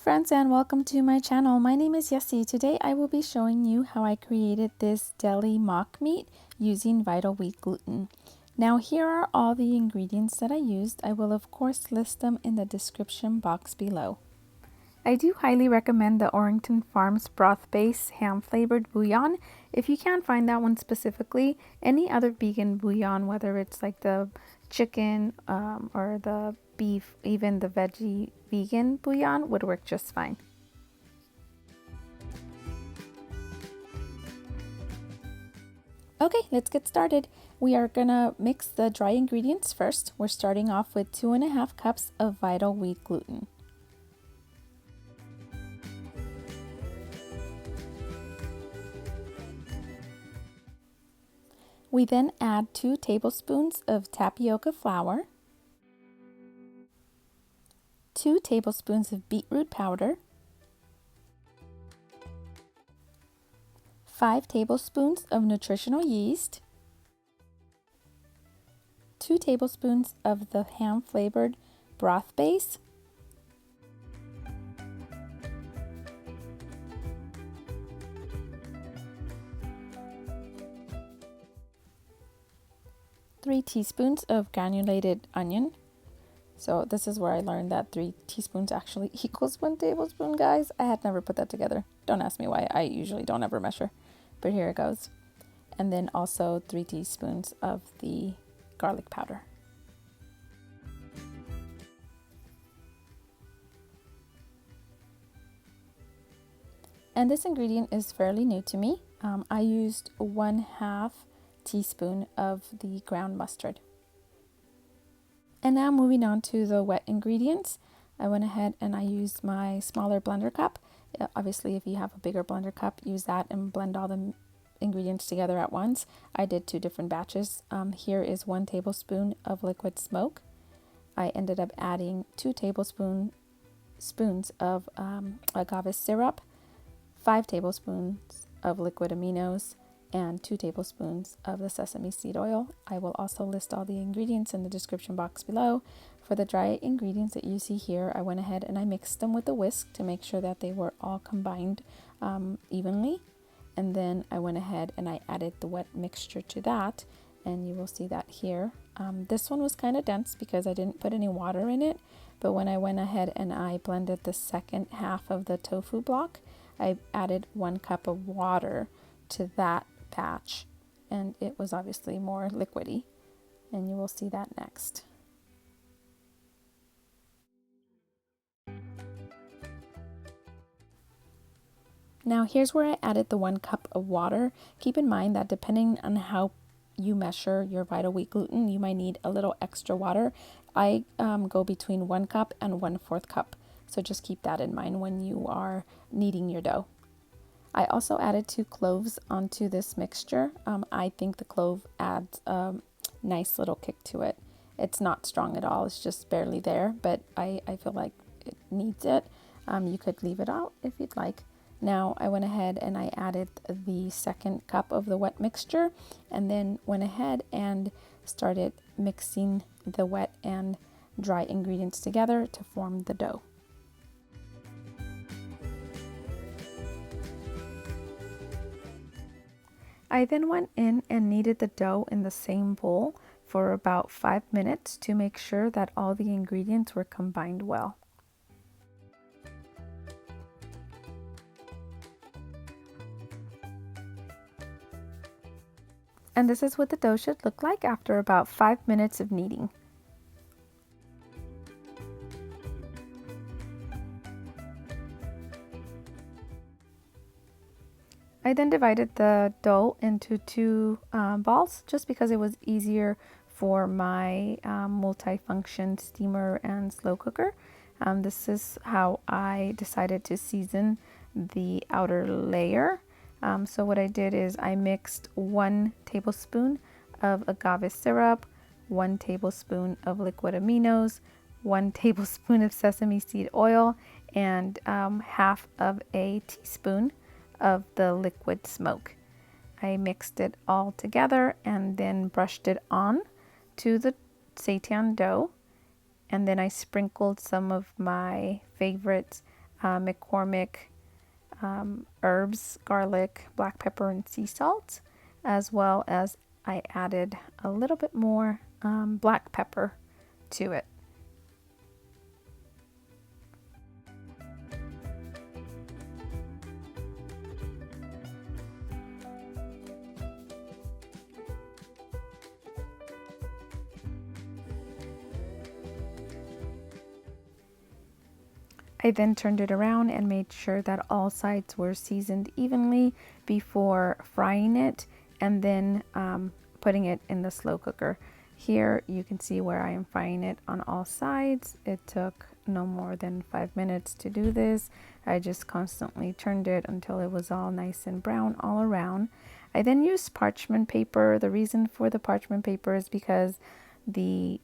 friends, and welcome to my channel. My name is Yessie. Today I will be showing you how I created this deli mock meat using vital wheat gluten. Now here are all the ingredients that I used. I will of course list them in the description box below. I do highly recommend the Orrington Farms broth-based ham flavored bouillon. If you can't find that one specifically, any other vegan bouillon, whether it's like the chicken or the beef, even the veggie vegan bouillon would work just fine. Okay, let's get started. We are gonna mix the dry ingredients first. We're starting off with 2.5 cups of vital wheat gluten. We then add 2 tablespoons of tapioca flour, 2 tablespoons of beetroot powder, 5 tablespoons of nutritional yeast, 2 tablespoons of the ham flavored broth base, 3 teaspoons of granulated onion. So this is where I learned that 3 teaspoons actually equals 1 tablespoon, guys. I had never put that together. Don't ask me why. I usually don't ever measure, but here it goes. And then also 3 teaspoons of the garlic powder. And this ingredient is fairly new to me. I used 1/2 teaspoon of the ground mustard. And now moving on to the wet ingredients, I went ahead and I used my smaller blender cup. Obviously, if you have a bigger blender cup, use that and blend all the ingredients together at once. I did 2 different batches. Here is 1 tablespoon of liquid smoke. I ended up adding 2 tablespoons of agave syrup, 5 tablespoons of liquid aminos, and 2 tablespoons of the sesame seed oil. I will also list all the ingredients in the description box below. For the dry ingredients that you see here, I went ahead and I mixed them with a whisk to make sure that they were all combined evenly. And then I went ahead and I added the wet mixture to that, and you will see that here. This one was kind of dense because I didn't put any water in it, but when I went ahead and I blended the second half of the tofu block, I added 1 cup of water to that patch, and it was obviously more liquidy, and you will see that next. Now here's where I added the 1 cup of water. Keep in mind that depending on how you measure your vital wheat gluten, you might need a little extra water. I go between 1 cup and 1/4 cup, so just keep that in mind when you are kneading your dough. I also added 2 cloves onto this mixture. I think the clove adds a nice little kick to it. It's not strong at all, it's just barely there, but I feel like it needs it. You could leave it out if you'd like. Now I went ahead and I added the 2nd cup of the wet mixture, and then went ahead and started mixing the wet and dry ingredients together to form the dough. I then went in and kneaded the dough in the same bowl for about 5 minutes to make sure that all the ingredients were combined well. And this is what the dough should look like after about 5 minutes of kneading. I then divided the dough into 2 balls just because it was easier for my multi-function steamer and slow cooker. This is how I decided to season the outer layer. So what I did is I mixed 1 tablespoon of agave syrup, 1 tablespoon of liquid aminos, 1 tablespoon of sesame seed oil, and half of a teaspoon of the liquid smoke. I mixed it all together and then brushed it on to the seitan dough, and then I sprinkled some of my favorite McCormick herbs, garlic, black pepper, and sea salt, as well as I added a little bit more black pepper to it. I then turned it around and made sure that all sides were seasoned evenly before frying it, and then putting it in the slow cooker. Here you can see where I am frying it on all sides. It took no more than 5 minutes to do this. I just constantly turned it until it was all nice and brown all around. I then used parchment paper. The reason for the parchment paper is because the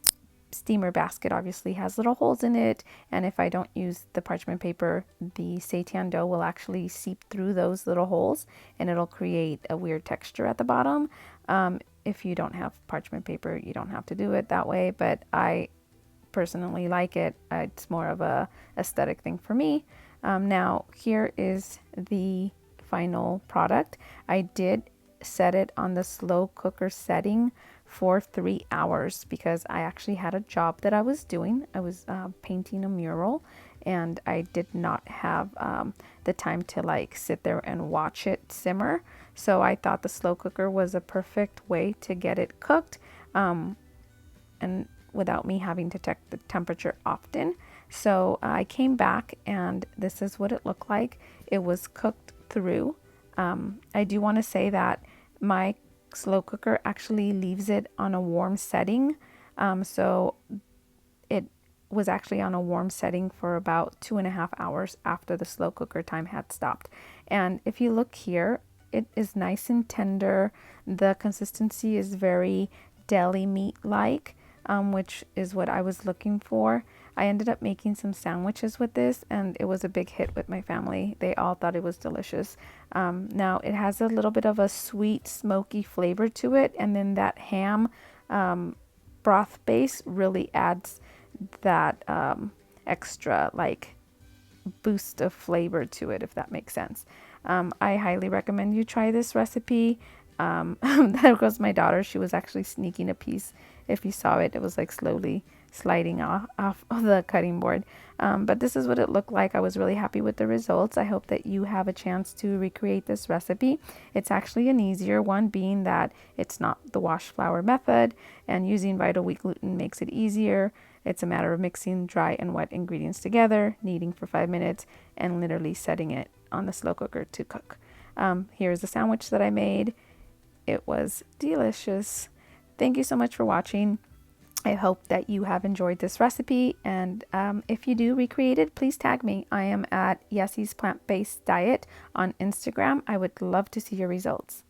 steamer basket obviously has little holes in it, and if I don't use the parchment paper, the seitan dough will actually seep through those little holes and it'll create a weird texture at the bottom. If you don't have parchment paper, you don't have to do it that way, but I personally like it. It's more of a aesthetic thing for me. Now here is the final product. I did set it on the slow cooker setting for 3 hours because I actually had a job that I was doing. I was painting a mural, and I did not have the time to like sit there and watch it simmer. So I thought the slow cooker was a perfect way to get it cooked, and without me having to check the temperature often. So I came back and this is what it looked like. It was cooked through. I do want to say that my slow cooker actually leaves it on a warm setting. So it was actually on a warm setting for about 2.5 hours after the slow cooker time had stopped. And if you look here, it is nice and tender. The consistency is very deli meat like, which is what I was looking for. I ended up making some sandwiches with this, and it was a big hit with my family. They all thought it was delicious. Now it has a little bit of a sweet, smoky flavor to it, and then that ham broth base really adds that extra like boost of flavor to it, if that makes sense. I highly recommend you try this recipe. There goes my daughter. She was actually sneaking a piece. If you saw it, it was like slowly sliding off of the cutting board. But this is what it looked like. I was really happy with the results. I hope that you have a chance to recreate this recipe. It's actually an easier one, being that it's not the wash flour method, and using Vital Wheat gluten makes it easier. It's a matter of mixing dry and wet ingredients together, kneading for 5 minutes, and literally setting it on the slow cooker to cook. Here's the sandwich that I made. It was delicious. Thank you so much for watching. I hope that you have enjoyed this recipe, and if you do recreate it, please tag me. I am at Yessie's Plant-Based Diet on Instagram. I would love to see your results.